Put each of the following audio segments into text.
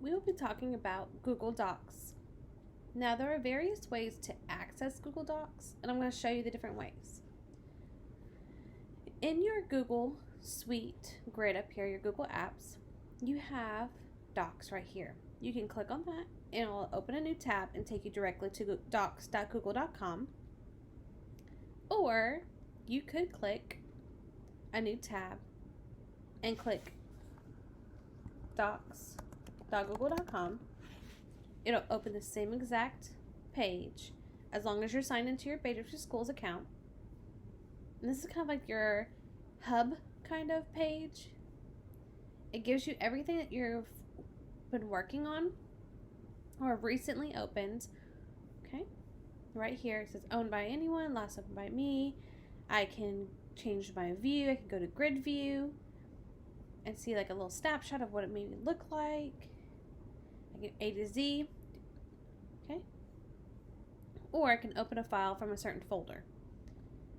we will be talking about Google Docs. Now, there are various ways to access Google Docs, and I'm going to show you the different ways. In your Google Suite grid up here, your Google Apps, you have Docs right here. You can click on that, and it'll open a new tab and take you directly to docs.google.com. Or you could click a new tab and click docs.google.com. It'll open the same exact page as long as you're signed into your Beta for Schools account. And this is kind of like your hub kind of page. It gives you everything that you've been working on or recently opened. Okay, right here it says owned by anyone, last opened by me. I can change my view. I can go to grid view and see like a little snapshot of what it maybe look like. I get A to Z. Okay, or I can open a file from a certain folder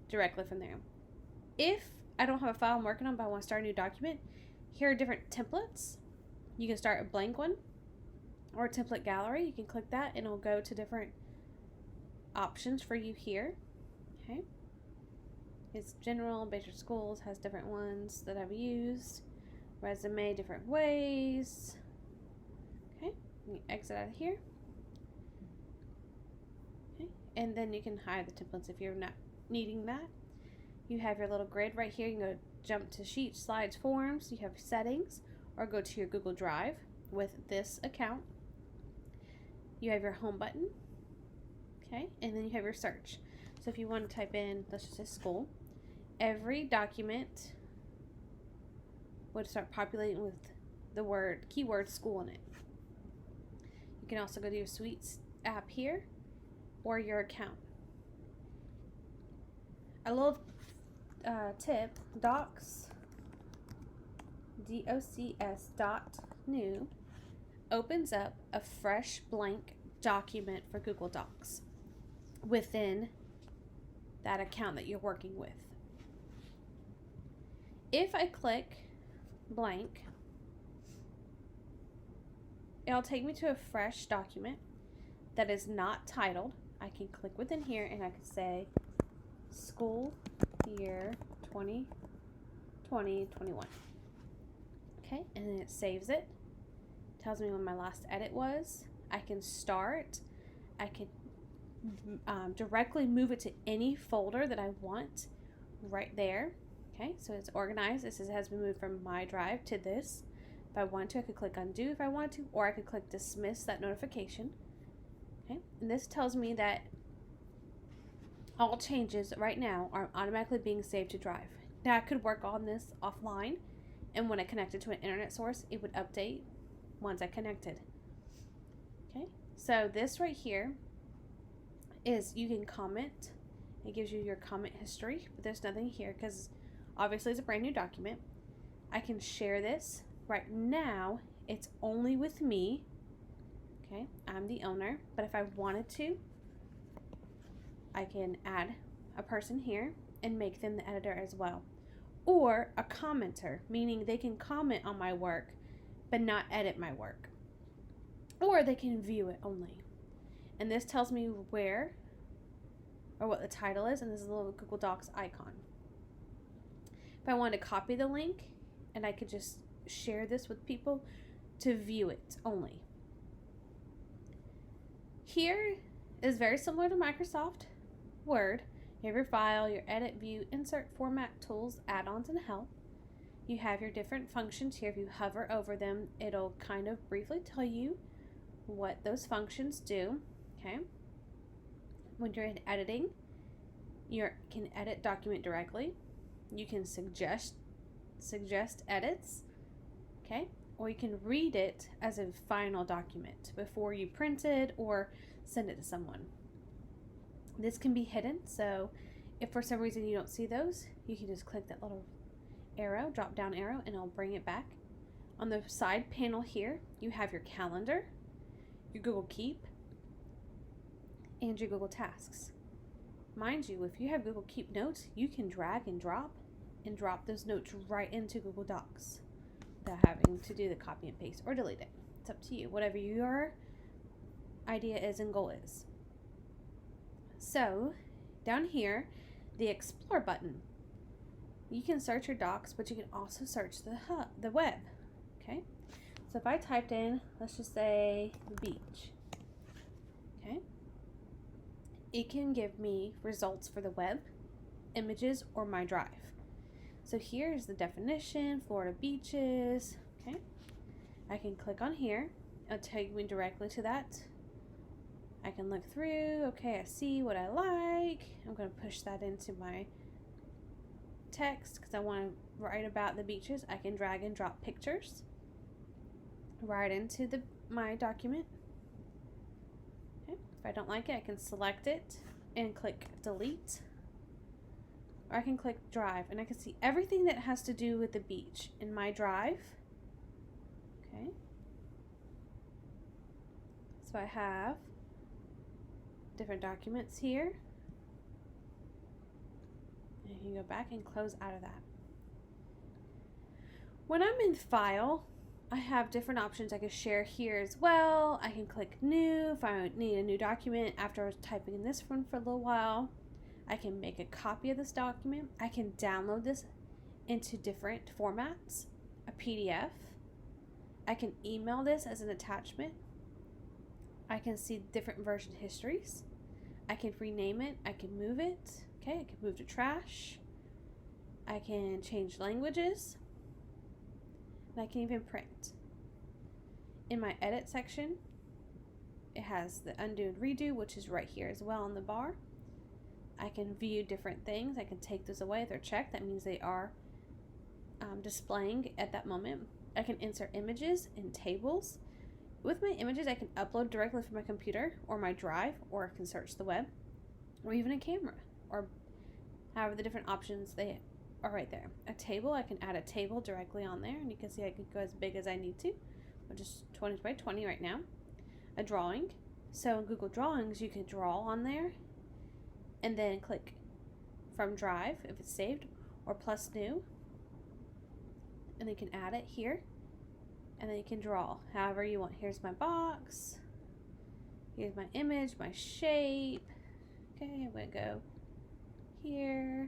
directly from there. If I don't have a file I'm working on but I want to start a new document, here are different templates. You can start a blank one or a template gallery. You can click that and it'll go to different options for you here. Okay, it's general. Beta Schools has different ones that I've used. Resume, different ways. Okay, you exit out of here. Okay, and then you can hide the templates if you're not needing that. You have your little grid right here. You can go jump to Sheets, Slides, Forms. You have Settings, or go to your Google Drive with this account. You have your Home button. Okay, and then you have your search. So if you want to type in, let's just say school, every document would start populating with the keyword school in it. You can also go to your Suites app here or your account. A little tip, docs, docs.new opens up a fresh blank document for Google Docs within that account that you're working with. If I click blank, it'll take me to a fresh document that is not titled. I can click within here and I can say school year 2020-21. Okay, and then it saves it. Tells me when my last edit was. I can start. I can directly move it to any folder that I want right there. Okay, so it's organized. It says it has been moved from my drive to this. If I want to, I could click undo if I want to, or I could click dismiss that notification. Okay, and this tells me that all changes right now are automatically being saved to Drive. Now I could work on this offline, and when I connected to an internet source, it would update once I connected. Okay, so this right here is you can comment. It gives you your comment history, but there's nothing here because obviously it's a brand new document. I can share this. Right now, it's only with me. Okay, I'm the owner, but if I wanted to, I can add a person here and make them the editor as well. Or a commenter, meaning they can comment on my work, but not edit my work. Or they can view it only. And this tells me where or what the title is, and this is a little Google Docs icon. If I wanted to copy the link, and I could just share this with people to view it only. Here is very similar to Microsoft Word. You have your file, your edit, view, insert, format, tools, add-ons, and help. You have your different functions here. If you hover over them, it'll kind of briefly tell you what those functions do. Okay. When you're in editing, you can edit document directly. You can suggest edits. Okay. Or you can read it as a final document before you print it or send it to someone. This can be hidden, so if for some reason you don't see those, you can just click that little arrow, drop down arrow, and it'll bring it back. On the side panel here, you have your calendar, your Google Keep, and your Google Tasks. Mind you, if you have Google Keep notes, you can drag and drop those notes right into Google Docs without having to do the copy and paste or delete it. It's up to you, whatever your idea is and goal is. So down here, the Explore button. You can search your docs, but you can also search the web. Okay, so if I typed in, let's just say beach, okay, it can give me results for the web, images, or my drive. So here's the definition, Florida beaches. Okay, I can click on here. It'll take me directly to that. I can look through. Okay, I see what I like. I'm going to push that into my text because I want to write about the beaches. I can drag and drop pictures right into my document. Okay, if I don't like it, I can select it and click delete. Or I can click drive and I can see everything that has to do with the beach in my drive. Okay. So I have different documents here. And you can go back and close out of that. When I'm in File, I have different options I can share here as well. I can click New if I need a new document after I was typing in this one for a little while. I can make a copy of this document. I can download this into different formats, a PDF. I can email this as an attachment. I can see different version histories. I can rename it. I can move it. Okay, I can move to trash. I can change languages. And I can even print. In my edit section, it has the undo and redo, which is right here as well on the bar. I can view different things. I can take those away if they're checked. That means they are displaying at that moment. I can insert images and tables. With my images, I can upload directly from my computer or my drive, or I can search the web, or even a camera, or however the different options they are right there. A table, I can add a table directly on there, and you can see I can go as big as I need to, which is 20 by 20 right now. A drawing. So in Google Drawings, you can draw on there, and then click from drive if it's saved, or plus new, and then you can add it here. And then you can draw however you want. Here's my box. Here's my image, my shape. Okay, I'm going to go here.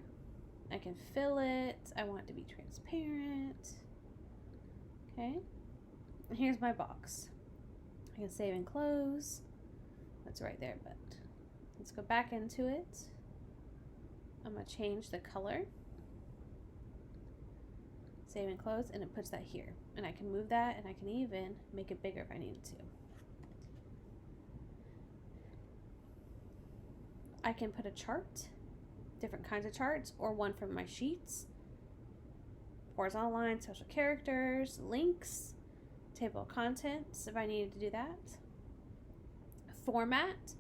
I can fill it. I want it to be transparent. Okay. And here's my box. I can save and close. That's right there, but let's go back into it. I'm going to change the color. Save and close, and it puts that here. And I can move that, and I can even make it bigger if I needed to. I can put a chart, different kinds of charts, or one from my sheets. Horizontal lines, social characters, links, table of contents if I needed to do that. Format,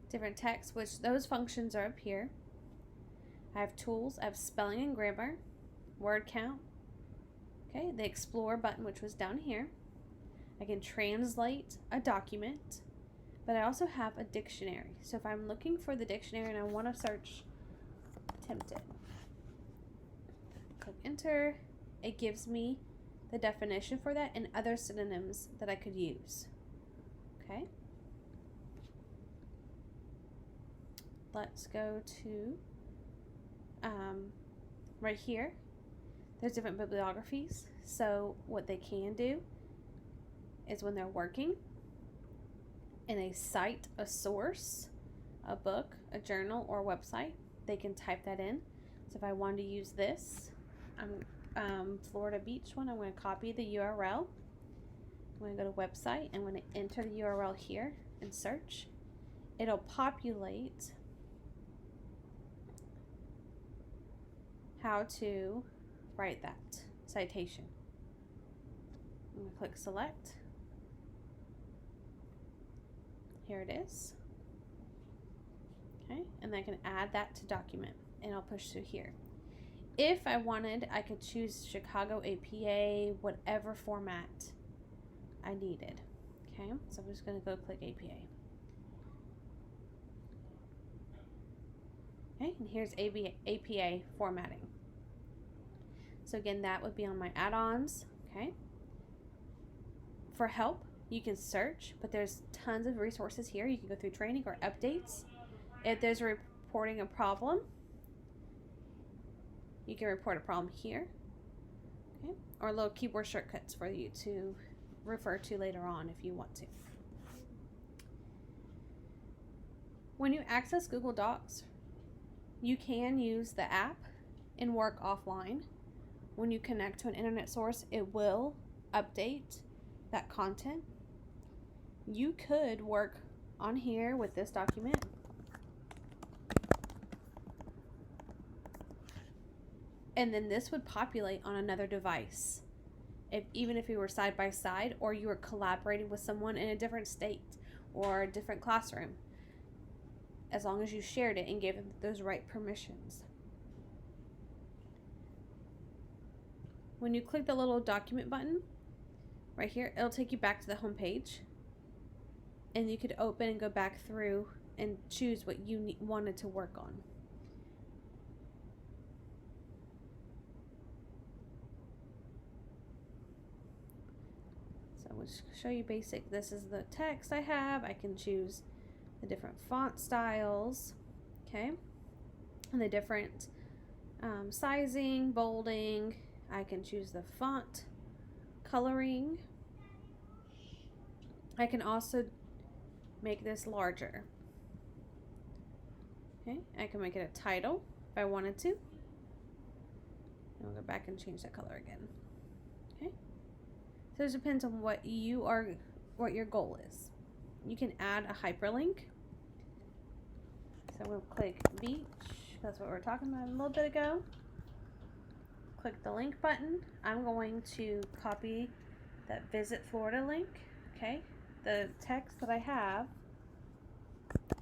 different text, which those functions are up here. I have tools, I have spelling and grammar, word count. Okay, the Explore button, which was down here. I can translate a document, but I also have a dictionary. So if I'm looking for the dictionary and I want to search tempted, click enter. It gives me the definition for that and other synonyms that I could use. Okay. Let's go to right here. There's different bibliographies. So what they can do is when they're working and they cite a source, a book, a journal, or a website, they can type that in. So if I wanted to use this, Florida Beach one, I'm going to copy the URL. I'm going to go to website. I'm going to enter the URL here and search. It'll populate how to write that citation. I'm going to click select. Here it is. Okay, and then I can add that to document, and I'll push through here. If I wanted, I could choose Chicago APA, whatever format I needed. Okay, so I'm just going to go click APA. Okay, and here's APA formatting. So again, that would be on my add-ons. Okay. For help, You can search, but there's tons of resources here. You can go through training or updates. If there's reporting a problem, you can report a problem here. Okay, or little keyboard shortcuts for you to refer to later on if you want to. When you access Google Docs, you can use the app and work offline. When you connect to an internet source, it will update that content. You could work on here with this document. And then this would populate on another device. Even if you were side by side, or you were collaborating with someone in a different state or a different classroom, as long as you shared it and gave them those right permissions. When you click the little document button right here, it'll take you back to the home page, and you could open and go back through and choose what you wanted to work on. So we'll show you basic. This is the text I have. I can choose the different font styles, okay, and the different sizing, bolding. I can choose the font coloring. I can also make this larger. Okay, I can make it a title if I wanted to. And we'll go back and change the color again. Okay, so it depends on what your goal is. You can add a hyperlink. So we'll click beach. That's what we were talking about a little bit ago. Click the link button. I'm going to copy that Visit Florida link. Okay, the text that I have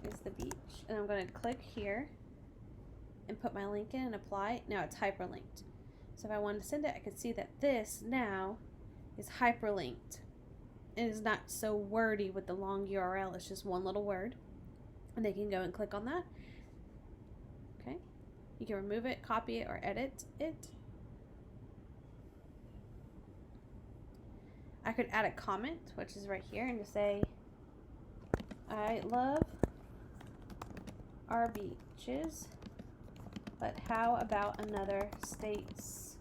is the beach, and I'm going to click here and put my link in and apply. Now it's hyperlinked. So if I wanted to send it, I could see that this now is hyperlinked. It is not so wordy with the long URL. It's just one little word, and they can go and click on that. Okay, you can remove it, copy it, or edit it. I could add a comment, which is right here, and just say, I love our beaches, but how about another state's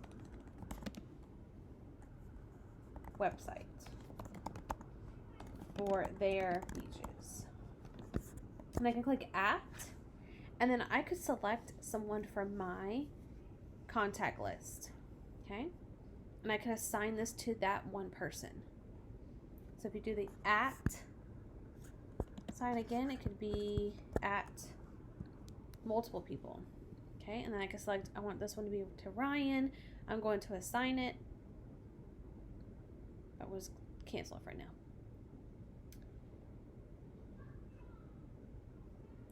website for their beaches? And I can click at, and then I could select someone from my contact list, okay? And I can assign this to that one person. So if you do the at sign again, it could be at multiple people. Okay, and then I can select, I want this one to be to Ryan. I'm going to assign it. That was cancel it right now.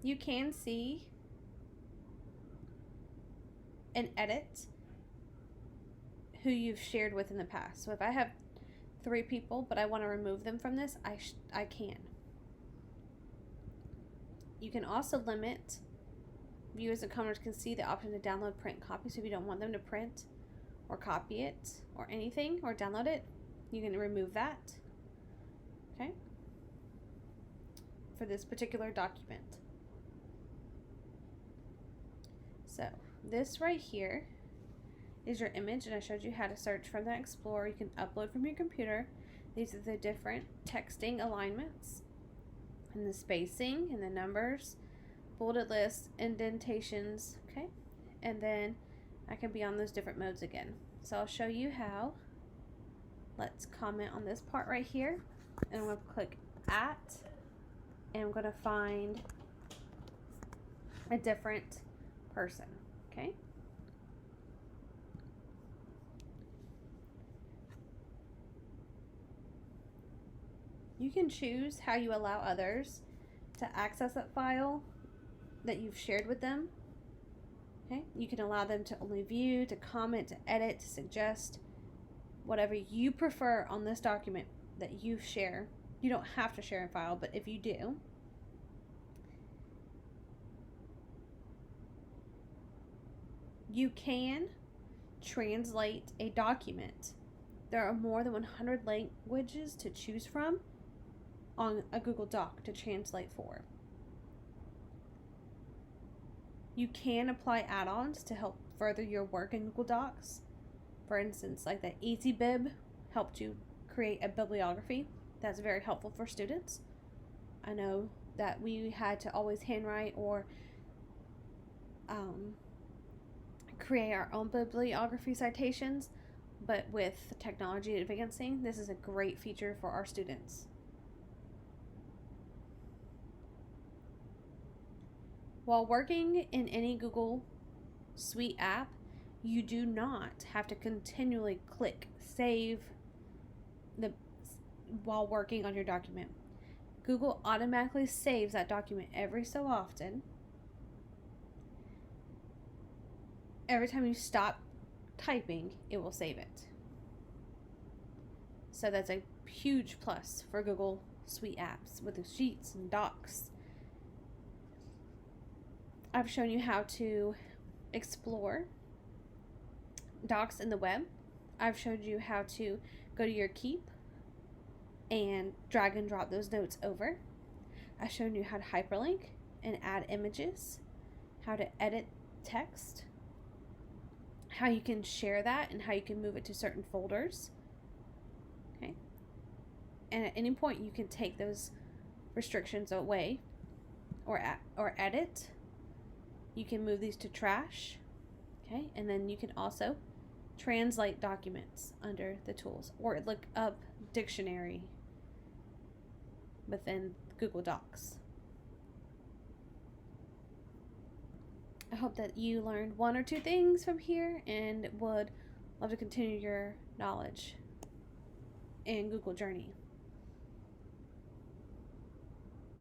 You can see and edit who you've shared with in the past. So if I have 3 people, but I want to remove them from this, I can. You can also limit viewers and commenters can see the option to download, print, copy. So if you don't want them to print or copy it or anything or download it, you can remove that. Okay. For this particular document. So this right here is your image, and I showed you how to search from the Explorer. You can upload from your computer. These are the different texting alignments and the spacing and the numbers, bulleted lists, indentations, okay? And then I can be on those different modes again. So I'll show you how. Let's comment on this part right here, and I'm going to click at, and I'm going to find a different person, okay? You can choose how you allow others to access that file that you've shared with them. Okay, you can allow them to only view, to comment, to edit, to suggest, whatever you prefer on this document that you share. You don't have to share a file, but if you do, you can translate a document. There are more than 100 languages to choose from. on a Google Doc to translate for. You can apply add-ons to help further your work in Google Docs. For instance, like the EasyBib helped you create a bibliography. That's very helpful for students. I know that we had to always handwrite or create our own bibliography citations, but with technology advancing, this is a great feature for our students. While working in any Google Suite app, you do not have to continually click save while working on your document. Google automatically saves that document every so often. Every time you stop typing, it will save it. So that's a huge plus for Google Suite apps with the Sheets and Docs. I've shown you how to explore Docs in the web. I've showed you how to go to your Keep and drag and drop those notes over. I've shown you how to hyperlink and add images, how to edit text, how you can share that, and how you can move it to certain folders. Okay. And at any point you can take those restrictions away or edit. You can move these to trash. Okay, and then you can also translate documents under the tools or look up dictionary within Google Docs. I hope that you learned one or two things from here and would love to continue your knowledge in Google Journey.